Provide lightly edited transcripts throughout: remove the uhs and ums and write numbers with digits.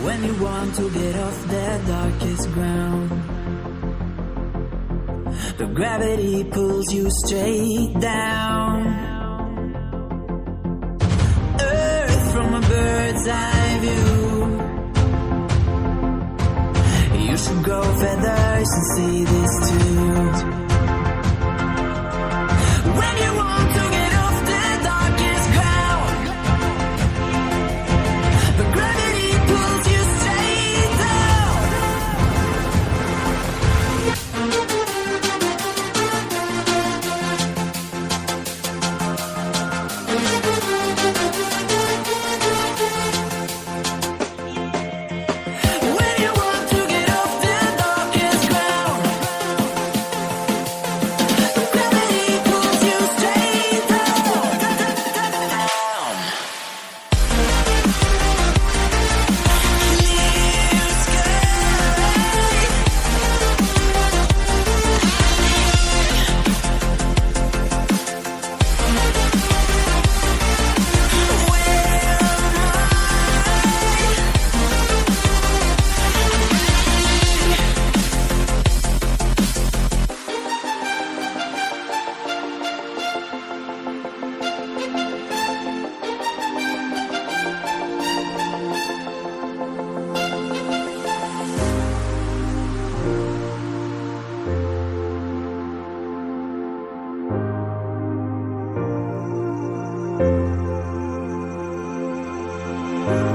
When you want to get off the darkest ground, but gravity pulls you straight down. Earth from a bird's eye view. You should grow feathers and see this too. When you want to get off the darkest ground, but gravity pulls you straight down. When you want to get off the darkest ground, but gravity pulls you straight down. Clear sky.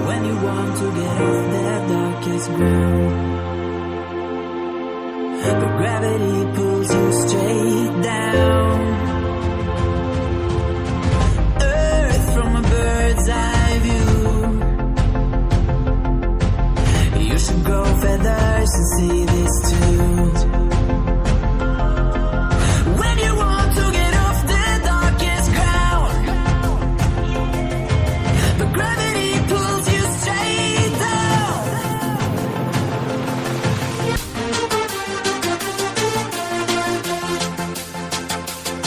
When you want to get off the darkest ground, but gravity pulls you straight down.